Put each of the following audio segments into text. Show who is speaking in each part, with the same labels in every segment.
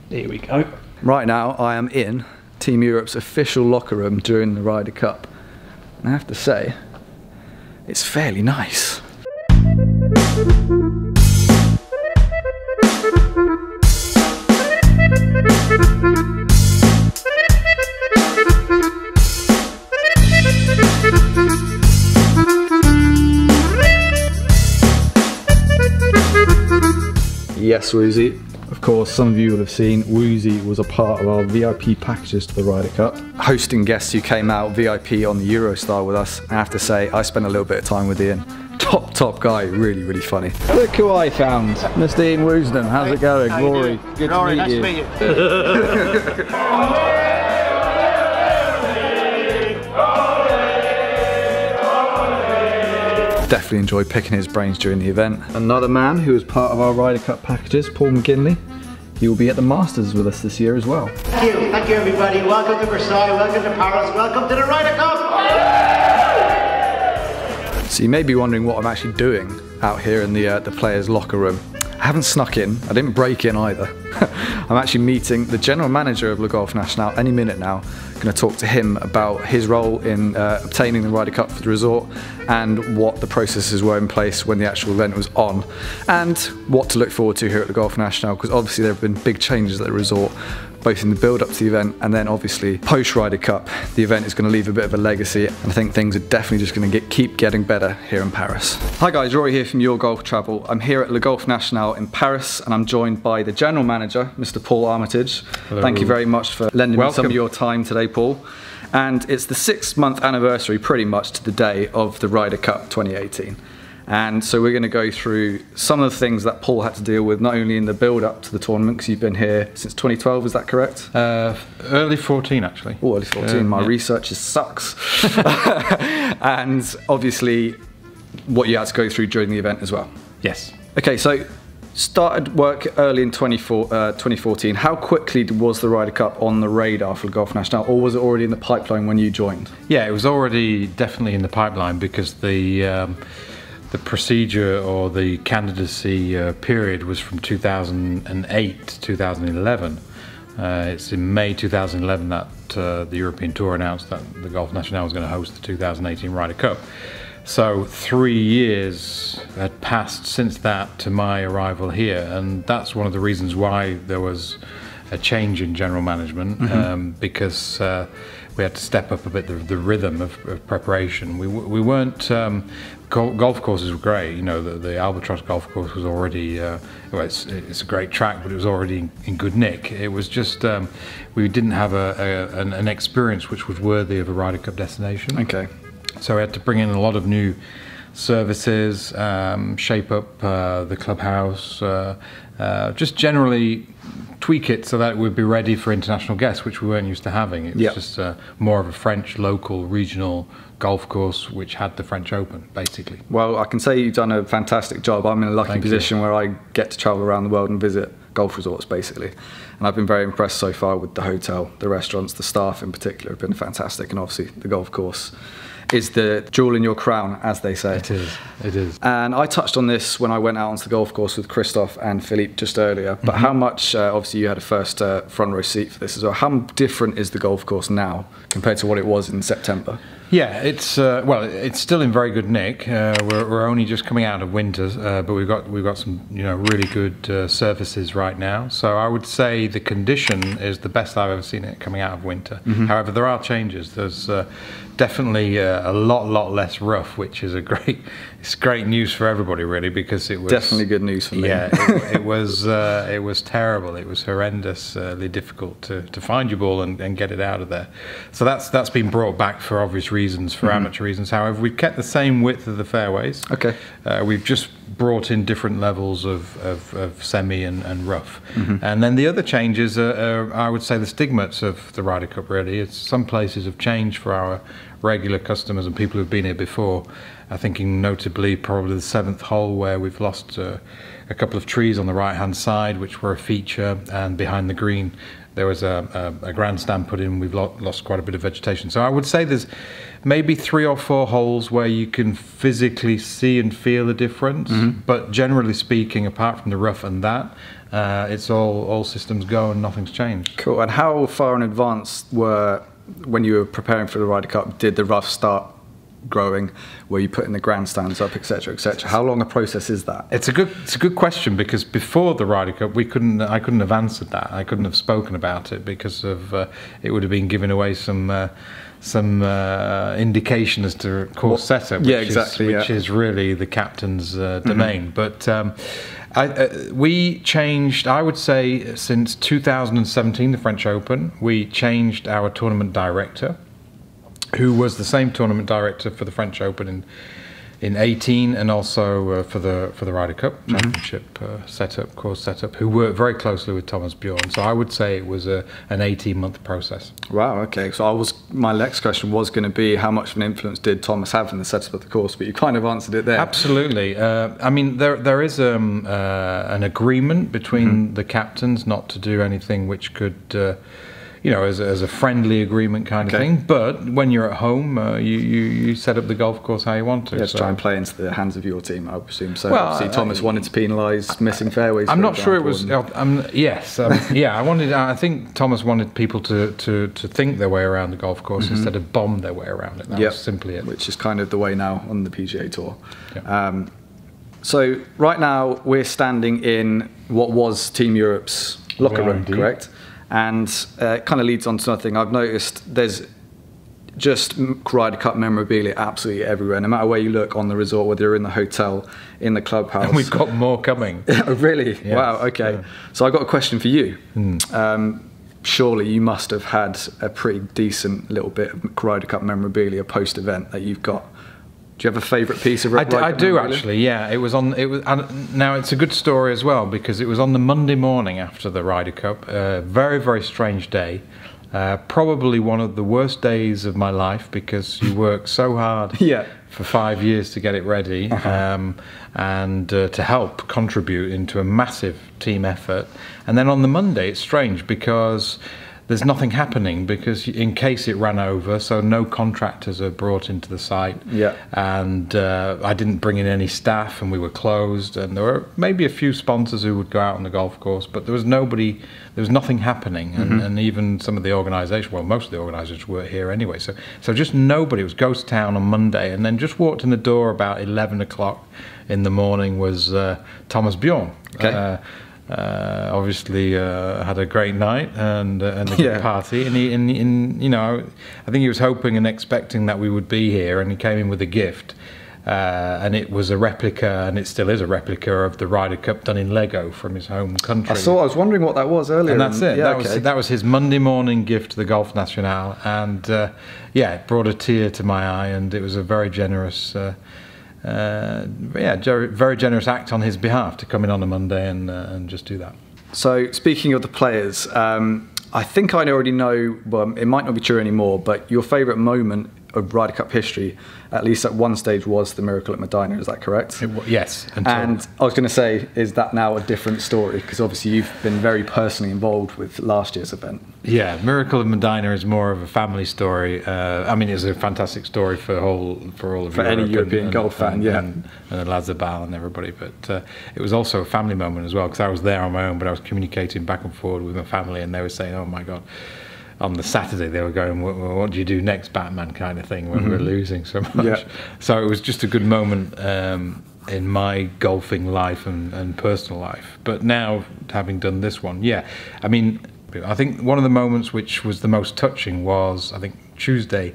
Speaker 1: Here we go.
Speaker 2: Right now, I am in Team Europe's official locker room during the Ryder Cup. And I have to say, it's fairly nice. Yes, Woozy. Of course, some of you will have seen Woozy was a part of our VIP packages to the Ryder Cup. Hosting guests who came out VIP on the Eurostar with us. I have to say, I spent a little bit of time with Ian. Top guy, really funny. Look who I found, Mr. Ian Woosden. How's it going? Rory, good to meet you.
Speaker 3: Nice to meet you.
Speaker 2: Definitely enjoyed picking his brains during the event. Another man who was part of our Ryder Cup packages, Paul McGinley. He will be at the Masters with us this year as well.
Speaker 3: Thank you everybody. Welcome to Versailles, welcome to Paris, welcome to the Ryder Cup!
Speaker 2: So you may be wondering what I'm actually doing out here in the players' locker room. I haven't snuck in, I didn't break in either. I'm actually meeting the general manager of Le Golf National any minute now. I'm going to talk to him about his role in obtaining the Ryder Cup for the resort and what the processes were in place when the actual event was on and what to look forward to here at Le Golf National, because obviously there have been big changes at the resort, both in the build up to the event and then obviously post Ryder Cup. The event is going to leave a bit of a legacy and I think things are definitely just going to keep getting better here in Paris. Hi guys, Rory here from Your Golf Travel. I'm here at Le Golf National in Paris and I'm joined by the general manager, Mr. Paul Armitage.
Speaker 1: Hello.
Speaker 2: Thank you very much for lending me some of your time today, Paul. And it's the 6-month anniversary pretty much to the day of the Ryder Cup 2018. And so we're going to go through some of the things that Paul had to deal with, not only in the build-up to the tournament, because you've been here since 2012, is that correct?
Speaker 1: Early 14 actually.
Speaker 2: Oh, early 14, my research sucks. And obviously what you had to go through during the event as well.
Speaker 1: Yes.
Speaker 2: Okay, so started work early in 2014. How quickly was the Ryder Cup on the radar for Golf National, or was it already in the pipeline when you joined?
Speaker 1: Yeah, it was already definitely in the pipeline because the procedure or the candidacy period was from 2008 to 2011. It's in May 2011 that the European Tour announced that the Golf National was going to host the 2018 Ryder Cup. So 3 years had passed since that to my arrival here, and that's one of the reasons why there was a change in general management, because we had to step up a bit the rhythm of preparation. We weren't, golf courses were great, you know, the Albatross golf course was already, well, it's a great track, but it was already in good nick. It was just, we didn't have an experience which was worthy of a Ryder Cup destination.
Speaker 2: Okay.
Speaker 1: So we had to bring in a lot of new services, shape up the clubhouse, just generally tweak it so that it would be ready for international guests, which we weren't used to having. It was just more of a French local regional golf course which had the French Open, basically.
Speaker 2: Well, I can say you've done a fantastic job. I'm in a lucky position where I get to travel around the world and visit golf resorts, basically. And I've been very impressed so far with the hotel, the restaurants, the staff in particular have been fantastic, and obviously the golf course is the jewel in your crown, as they say.
Speaker 1: It is, it is.
Speaker 2: And I touched on this when I went out onto the golf course with Christophe and Philippe just earlier, but how much, obviously you had a first front row seat for this as well, how different is the golf course now compared to what it was in September?
Speaker 1: Yeah, it's well, it's still in very good nick. We're only just coming out of winter, but we've got some really good surfaces right now. So I would say the condition is the best I've ever seen it coming out of winter. However, there are changes. There's definitely a lot less rough, which is it's great news for everybody really, because it was
Speaker 2: definitely good news for me.
Speaker 1: Yeah, it was terrible. It was horrendously difficult to find your ball and get it out of there. So that's been brought back for obvious reasons, for amateur reasons. However, we've kept the same width of the fairways.
Speaker 2: Okay.
Speaker 1: We've just brought in different levels of semi and rough. And then the other changes are I would say the stigmates of the Ryder Cup really. Some places have changed for our regular customers and people who've been here before are thinking notably probably the 7th hole where we've lost a couple of trees on the right-hand side, which were a feature, and behind the green there was a grandstand put in. We've lost quite a bit of vegetation. So I would say there's maybe 3 or 4 holes where you can physically see and feel the difference. But generally speaking, apart from the rough and that, it's all systems go and nothing's changed.
Speaker 2: Cool. And how far in advance when you were preparing for the Ryder Cup, did the rough start growing? Were you putting the grandstands up, etc., etc.? How long a process is that?
Speaker 1: It's a good question, because before the Ryder Cup I couldn't have answered that. I couldn't have spoken about it because of it would have been giving away some indication as to course setup, which is really the captain's domain. But we changed, I would say, since 2017, the French Open, we changed our tournament director, who was the same tournament director for the French Open in 18 and also for the Ryder Cup championship course setup, who worked very closely with Thomas Bjorn. So I would say it was an 18-month process.
Speaker 2: Wow, okay. So my next question was going to be, how much of an influence did Thomas have in the setup of the course? But you kind of answered it there. Absolutely.
Speaker 1: I mean, there is an agreement between the captains not to do anything which could as a friendly agreement kind of thing. But when you're at home, you set up the golf course how you want to.
Speaker 2: Yeah, try and play into the hands of your team, I presume. So obviously Thomas wanted to penalise missing fairways.
Speaker 1: I'm not sure it was. I think Thomas wanted people to think their way around the golf course instead of bomb their way around it. That was simply it.
Speaker 2: Which is kind of the way now on the PGA Tour. Yeah. So right now we're standing in what was Team Europe's locker room, correct? And it kind of leads on to another thing. I've noticed there's just Ryder Cup memorabilia absolutely everywhere, no matter where you look on the resort, whether you're in the hotel, in the clubhouse.
Speaker 1: And we've got more coming.
Speaker 2: Oh, really? Yes. Wow, okay. Yeah. So I've got a question for you. Surely you must have had a pretty decent little bit of Ryder Cup memorabilia post-event that you've got. Do you have a favourite piece of Ryder Cup? I do
Speaker 1: actually. Yeah, now it's a good story as well, because it was on the Monday morning after the Ryder Cup. Very, very strange day. Probably one of the worst days of my life, because you work so hard for 5 years to get it ready, and to help contribute into a massive team effort. And then on the Monday, it's strange because there's nothing happening, because in case it ran over, so no contractors are brought into the site. Yeah. And I didn't bring in any staff, and we were closed, and there were maybe a few sponsors who would go out on the golf course, but there was nobody, there was nothing happening. And even some of the organisation, well, most of the organisers weren't here anyway, so just nobody. It was ghost town on Monday, and then just walked in the door about 11 o'clock in the morning was Thomas Bjorn. Okay. Obviously had a great night and a good party, and I think he was hoping and expecting that we would be here, and he came in with a gift, and it was a replica, and it still is a replica of the Ryder Cup done in Lego from his home country.
Speaker 2: I was wondering what that was earlier,
Speaker 1: and that's it. That was his Monday morning gift to the Golf National, and it brought a tear to my eye, and it was a very generous. Very generous act on his behalf to come in on a Monday and just do that.
Speaker 2: So speaking of the players, I think I already know, well, it might not be true anymore, but your favourite moment of Ryder Cup history, at least at one stage, was the miracle at Medina. Is that correct?
Speaker 1: Yes.
Speaker 2: And I was going to say, is that now a different story? Because obviously you've been very personally involved with last year's event. Yeah,
Speaker 1: Miracle of Medina is more of a family story. I mean, it's a fantastic story for all of Europe,
Speaker 2: any European golf fan,
Speaker 1: and Lazabal and everybody. But it was also a family moment as well, because I was there on my own, but I was communicating back and forward with my family, and they were saying, "Oh my God." On the Saturday, they were going, what do you do next, Batman, kind of thing, when we were losing so much. Yeah. So it was just a good moment in my golfing life and personal life. But now, having done this one, I mean, I think one of the moments which was the most touching was, I think, Tuesday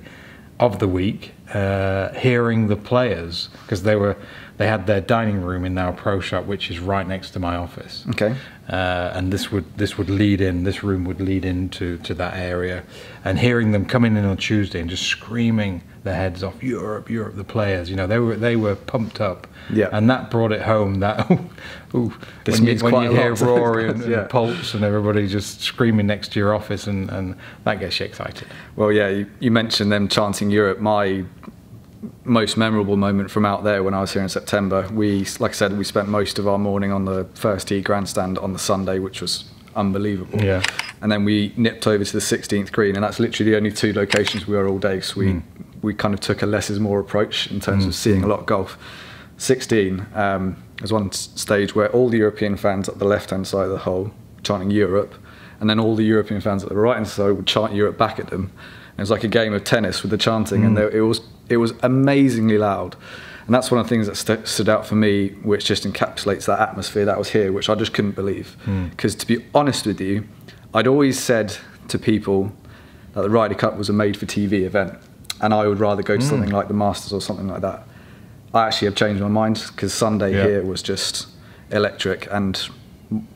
Speaker 1: of the week, hearing the players, because they were they had their dining room in our pro shop, which is right next to my office.
Speaker 2: Okay.
Speaker 1: And this room would lead into that area, and hearing them coming in on Tuesday and just screaming their heads off, Europe, Europe, the players, you know, they were pumped up.
Speaker 2: Yeah.
Speaker 1: And that brought it home that
Speaker 2: This
Speaker 1: when
Speaker 2: means
Speaker 1: you
Speaker 2: quite a
Speaker 1: hear
Speaker 2: lot.
Speaker 1: Rory and
Speaker 2: Yeah.
Speaker 1: Pulse and everybody just screaming next to your office, and that gets you excited.
Speaker 2: Well, yeah, you mentioned them chanting Europe. My most memorable moment from out there when I was here in September, like I said, we spent most of our morning on the first tee grandstand on the Sunday, which was unbelievable.
Speaker 1: Yeah.
Speaker 2: And then we nipped over to the 16th green, and that's literally the only two locations we were all day. So we kind of took a less is more approach in terms of seeing a lot of golf. 16, there's one stage where all the European fans at the left-hand side of the hole chanting Europe, and then all the European fans at the right-hand side would chant Europe back at them. It was like a game of tennis with the chanting, and it was amazingly loud. And that's one of the things that stood out for me, which just encapsulates that atmosphere that was here, which I just couldn't believe. Because to be honest with you, I'd always said to people that the Ryder Cup was a made-for-TV event, and I would rather go to something like the Masters or something like that. I actually have changed my mind, because Sunday here was just electric, and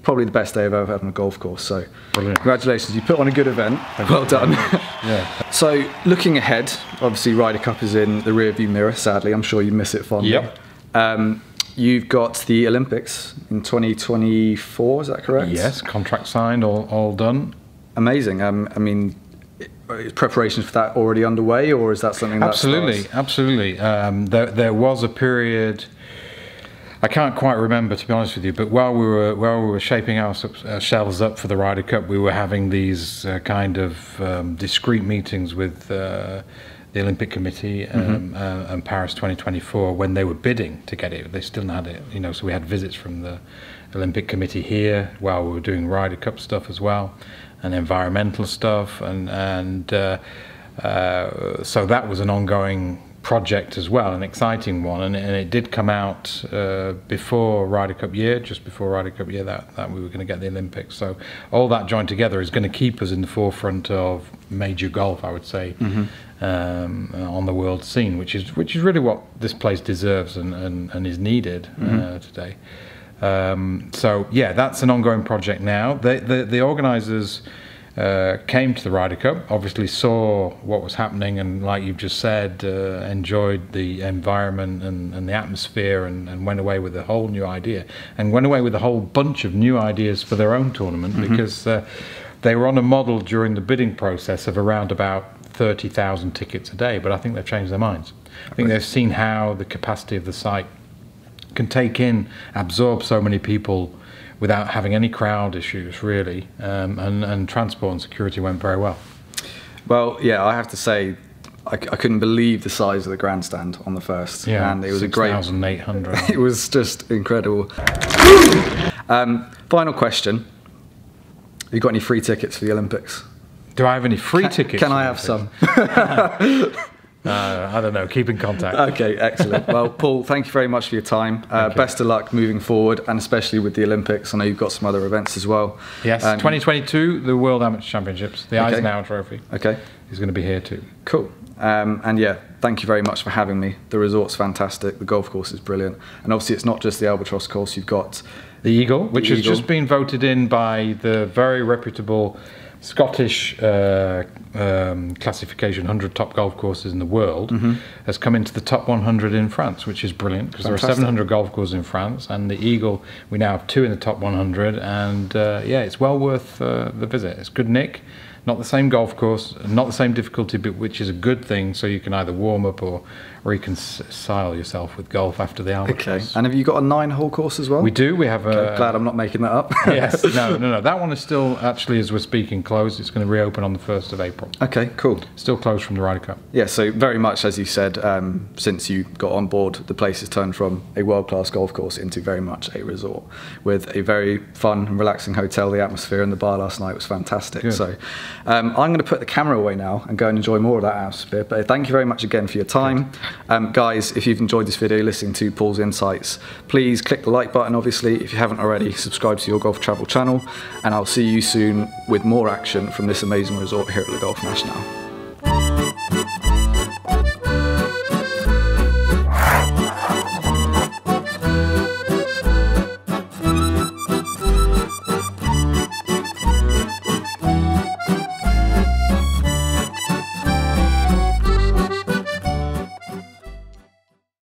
Speaker 2: probably the best day I've ever had on a golf course. So
Speaker 1: Brilliant.
Speaker 2: Congratulations, you put on a good event. Well done.
Speaker 1: Yeah.
Speaker 2: So looking ahead, obviously Ryder Cup is in the rearview mirror, sadly. I'm sure you miss it fondly.
Speaker 1: Yep.
Speaker 2: You've got the Olympics in 2024, is that correct?
Speaker 1: Yes, contract signed, all done.
Speaker 2: Amazing. I mean, is preparations for that already underway, or is that something that
Speaker 1: Absolutely. There was a period, I can't quite remember, to be honest with you, but while we were shaping ourselves up for the Ryder Cup, we were having these kind of discrete meetings with the Olympic Committee and Paris 2024 when they were bidding to get it. They still had it, you know. So we had visits from the Olympic Committee here while we were doing Ryder Cup stuff as well, and environmental stuff, and so that was an ongoing project as well, an exciting one, and it did come out before Ryder Cup year, just before Ryder Cup year, that we were going to get the Olympics. So all that joined together is going to keep us in the forefront of major golf, I would say, on the world scene, which is really what this place deserves and is needed today. So yeah, that's an ongoing project now. The organisers came to the Ryder Cup, obviously saw what was happening, and like you've just said, enjoyed the environment and the atmosphere, and went away with a whole new idea, and went away with a whole bunch of new ideas for their own tournament, because they were on a model during the bidding process of around about 30,000 tickets a day, but I think they've changed their minds. I think they've seen how the capacity of the site can absorb so many people without having any crowd issues, really, and transport and security went very well.
Speaker 2: Well, yeah, I have to say, I couldn't believe the size of the grandstand on the first, and it was a great
Speaker 1: 6,800.
Speaker 2: It was just incredible. Final question: have you got any free tickets for the Olympics?
Speaker 1: Do I have any free tickets?
Speaker 2: Can I have some?
Speaker 1: I don't know. Keep in contact.
Speaker 2: Okay, excellent. Well, Paul, thank you very much for your time. Best of luck moving forward, and especially with the Olympics. I know you've got some other events as well.
Speaker 1: Yes, 2022, the World Amateur Championships, the Eisenhower Trophy.
Speaker 2: Okay.
Speaker 1: Is going to be here too.
Speaker 2: Cool. And yeah, thank you very much for having me. The resort's fantastic. The golf course is brilliant. And obviously it's not just the Albatross course. You've got
Speaker 1: the Eagle, which has just been voted in by the very reputable Scottish classification, 100 top golf courses in the world, has come into the top 100 in France, which is brilliant, because there are 700 golf courses in France, and the Eagle, we now have 2 in the top 100, and yeah, it's well worth the visit. It's good nick, not the same golf course, not the same difficulty, but which is a good thing, so you can either warm up or reconcile yourself with golf after the Albatross.
Speaker 2: Okay. And have you got a 9-hole course as well?
Speaker 1: We do. We have a...
Speaker 2: Glad I'm not making that up.
Speaker 1: Yes. No. That one is still, actually, as we're speaking, closed. It's going to reopen on the 1st of April.
Speaker 2: Okay, cool.
Speaker 1: Still closed from the Ryder Cup.
Speaker 2: Yeah, so very much, as you said, since you got on board, the place has turned from a world-class golf course into very much a resort with a very fun and relaxing hotel. The atmosphere in the bar last night was fantastic. Good. So I'm going to put the camera away now and go and enjoy more of that atmosphere. But thank you very much again for your time. Guys, if you've enjoyed this video, listening to Paul's insights, please click the like button, obviously. If you haven't already, subscribe to Your Golf Travel channel, and I'll see you soon with more action from this amazing resort here at Le Golf National.